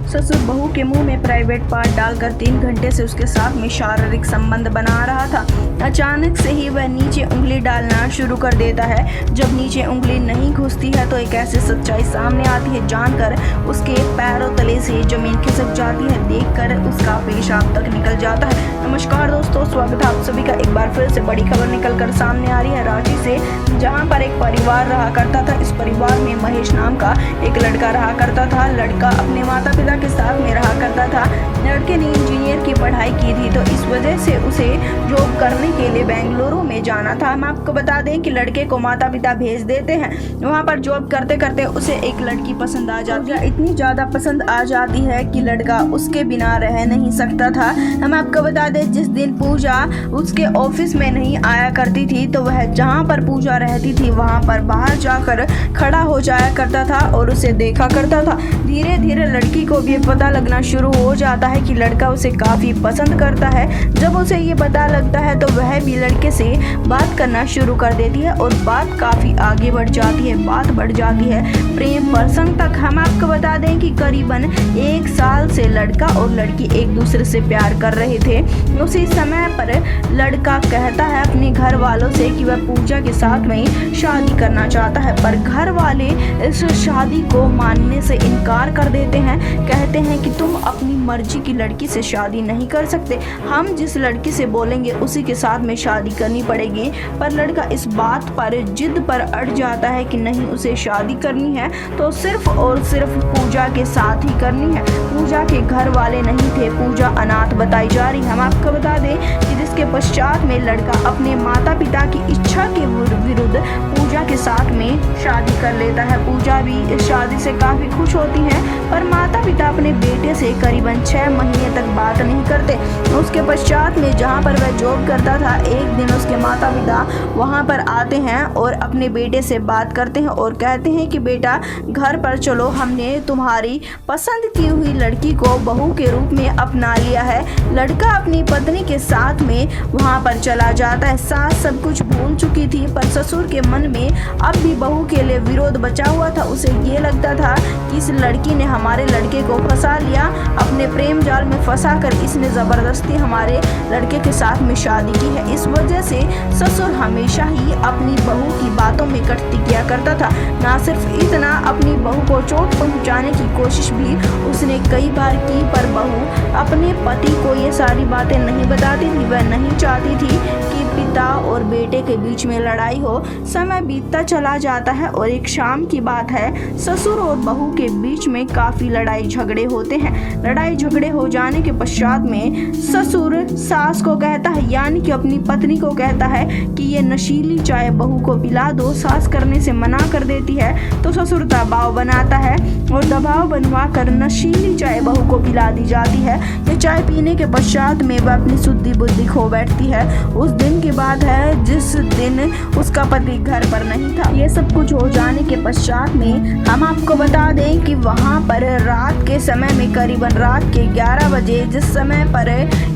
ससुर बहू के मुंह में प्राइवेट पार्ट डालकर 3 घंटे से उसके साथ में शारीरिक संबंध बना रहा था। अचानक से ही वह नीचे उंगली डालना शुरू कर देता है। जब नीचे उंगली नहीं घुसती है तो एक ऐसी सच्चाई सामने आती है जानकर उसके पैरों तले से जमीन खिसक जाती है। देखकर उसका पेशाब तक निकल जाता है। नमस्कार दोस्तों, स्वागत है आप सभी का एक बार फिर से बड़ी खबर निकलकर सामने आ रही है रांची से, जहां पर एक परिवार रहा करता था। इस परिवार में महेश नाम का एक लड़का रहा करता था। लड़का अपने माता पिता के साथ में रहा करता था। लड़के ने इंजीनियर की पढ़ाई की थी, तो इस वजह से उसे जॉब करने के लिए बेंगलुरु में जाना था। हम आपको बता दें कि लड़के को माता पिता भेज देते हैं। वहाँ पर जॉब करते करते उसे एक लड़की पसंद आ जाती है। इतनी ज्यादा पसंद आ जाती है कि लड़का उसके बिना रह नहीं सकता था। हम आपको बता दें, जिस दिन पूजा उसके ऑफिस में नहीं आया करती थी, तो वह जहाँ पर पूजा रहती थी वहाँ पर बाहर जाकर खड़ा हो जाया करता था और उसे देखा करता था। धीरे धीरे लड़की को भी पता लगना शुरू हो जाता है कि लड़का उसे काफी पसंद करता है। जब उसे ये पता लगता है तो वह भी लड़के से बात करना शुरू कर देती है और बात काफी आगे बढ़ जाती है। बात बढ़ जाती है प्रेम प्रसंग तक। हम आपको बता दें कि करीबन 1 साल से लड़का और लड़की एक दूसरे से प्यार कर रहे थे। उसी समय पर लड़का कहता है अपने घर वालों से कि वह पूजा के साथ में शादी करना चाहता है, पर घर वाले इस शादी को मानने से इनकार कर देते हैं। कहते हैं कि तुम अपनी मर्जी की लड़की से शादी नहीं कर सकते, हम जिस लड़की से बोलेंगे उसी के साथ में शादी करनी पड़ेगी। पर लड़का इस बात पर जिद पर अड़ जाता है कि नहीं, उसे शादी करनी है तो सिर्फ और सिर्फ पूजा के साथ ही करनी है। पूजा के घर वाले नहीं थे, पूजा अनाथ बताई जा रही है। हम आपको बता दें कि जिसके पश्चात में लड़का अपने माता पिता की इच्छा के विरुद्ध पूजा के साथ में शादी कर लेता है। पूजा भी इस शादी से काफी खुश होती है, पर माता पिता अपने बेटे से करीबन 6 महीने तक बात नहीं करते। उसके पश्चात में जहाँ पर वह जॉब करता था, एक दिन उसके माता पिता वहाँ पर आते हैं और अपने बेटे से बात करते हैं और कहते हैं कि बेटा घर पर चलो, हमने तुम्हारी पसंद की हुई लड़की को बहू के रूप में अपना लिया है। लड़का अपनी पत्नी के साथ में वहाँ पर चला जाता है। सास सब कुछ भूल चुकी थी, पर ससुर के मन में अब भी बहू के लिए विरोध बचा हुआ था। उसे ये लगता था कि इस लड़की ने हमारे लड़के को फंसा लिया, अपने प्रेम जाल में फंसा कर इसने जबरदस्ती हमारे लड़के के साथ में शादी की है। इस वजह से ससुर हमेशा ही अपनी बहू की बातों में कटौती किया करता था। ना सिर्फ इतना, अपनी बहू को चोट पहुंचाने की कोशिश भी उसने कई बार की, पर बहू अपने पति को ये सारी बातें नहीं बताती थी। वह नहीं चाहती थी कि पिता और बेटे के बीच में लड़ाई हो। समय बीतता चला जाता है और एक शाम की बात है, ससुर और बहू के बीच में काफी लड़ाई झगड़े होते हैं। लड़ाई झगड़े हो जाने के पश्चात में ससुर सास को कहता है, यानी कि अपनी पत्नी को कहता है कि ये नशीली चाय बहू को पिला दो। सास करने से मना कर देती है तो ससुर दबाव बनाता है और दबाव बनवा कर नशीली चाय बहू को पिला दी जाती है। ये चाय पीने के पश्चात में वह अपनी शुद्धि बुद्धि खो बैठती है। उस दिन की बात है जिस दिन उसका पति घर पर नहीं था। ये सब कुछ हो जाने के पश्चात में हम आपको बता दें कि वहाँ पर रात के समय में करीबन रात के 11 बजे, जिस समय पर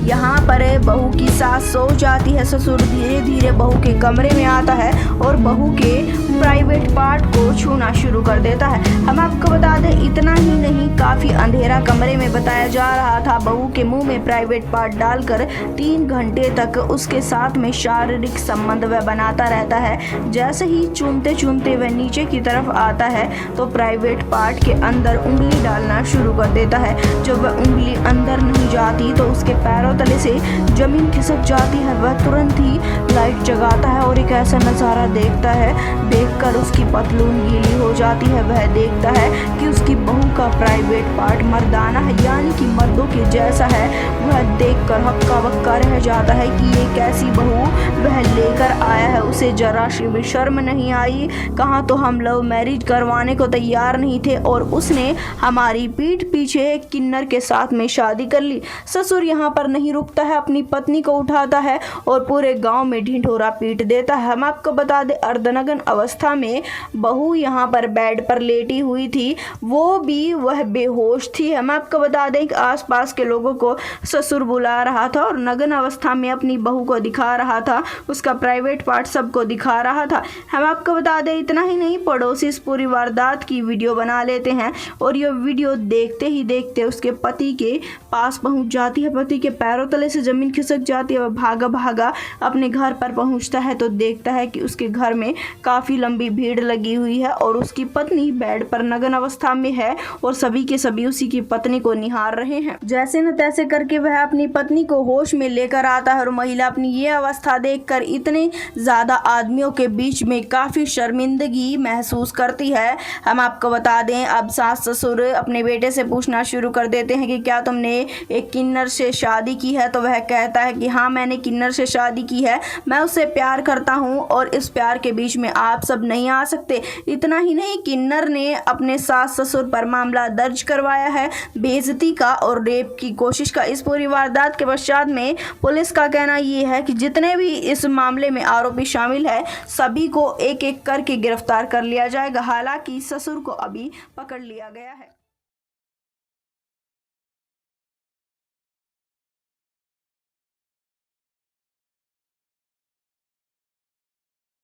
यहाँ पर बहू की सास सो जाती है, ससुर धीरे धीरे बहू के कमरे में आता है और बहू के प्राइवेट पार्ट को छूना शुरू कर देता है। हम आपको बता दें, इतना ही नहीं, काफी अंधेरा कमरे में बताया जा रहा था। बहू के मुंह में प्राइवेट पार्ट डालकर 3 घंटे तक उसके साथ में शारीरिक संबंध वह बनाता रहता है। जैसे ही चूमते चूमते वह नीचे की तरफ आता है तो प्राइवेट पार्ट के अंदर उंगली डालना शुरू कर देता है। जब वह उंगली अंदर नहीं जाती तो उसके पैरों तले से जमीन खिसक जाती है। वह तुरंत ही लाइट जगाता है और एक ऐसा नज़ारा देखता है। देखकर उसकी पतलून गीली हो जाती है। वह देखता है कि उसकी बहू का प्राइवेट पार्ट मर्दाना है, यानी कि मर्दों के जैसा है। वह देखकर हक्का बक्का रह जाता है कि ये कैसी बहू वह लेकर आया है। उसे जरा सी भी शर्म नहीं आई। कहाँ तो हम लव मैरिज करवाने को तैयार नहीं थे और उसने हमारी पीठ पीछे एक किन्नर के साथ में शादी कर ली। ससुर यहाँ पर नहीं रुकता है, अपनी पत्नी को उठाता है और पूरे गांव में ढिंढोरा पीट देता है। हम आपको बता दें, अर्धनग्न अवस्था अवस्था में बहू यहाँ पर बेड पर लेटी हुई थी, वो भी वह बेहोश थी। हम आपको बता दें कि आसपास के लोगों को ससुर बुला रहा था और नग्न अवस्था में अपनी बहू को दिखा रहा था, उसका प्राइवेट पार्ट सबको दिखा रहा था। हम आपको बता दें इतना ही नहीं, पड़ोसी इस पूरी वारदात की वीडियो बना लेते हैं और ये वीडियो देखते ही देखते उसके पति के पास पहुंच जाती है। पति के पैरों तले से जमीन खिसक जाती है। वह भागा भागा अपने घर पर पहुंचता है तो देखता है कि उसके घर में काफ़ी लंबी भीड़ लगी हुई है और उसकी पत्नी बेड पर नग्न अवस्था में है और सभी के सभी उसी की पत्नी को निहार रहे हैं। जैसे न तैसे करके वह अपनी पत्नी को होश में लेकर आता है और महिला अपनी ये अवस्था देखकर इतने ज़्यादा आदमियों के बीच में काफ़ी शर्मिंदगी महसूस करती है। हम आपको बता दें, अब सास ससुर अपने बेटे से पूछना शुरू कर देते हैं कि क्या तुमने एक किन्नर से शादी की है। तो वह कहता है कि हाँ, मैंने किन्नर से शादी की है, मैं उससे प्यार करता हूँ और इस प्यार के बीच में आप सब नहीं आ सकते। इतना ही नहीं, किन्नर ने अपने सास ससुर पर मामला दर्ज करवाया है बेइज्जती का और रेप की कोशिश का। इस पूरी वारदात के पश्चात में पुलिस का कहना ये है कि जितने भी इस मामले में आरोपी शामिल है सभी को एक एक करके गिरफ्तार कर लिया जाएगा। हालांकि ससुर को अभी पकड़ लिया गया है।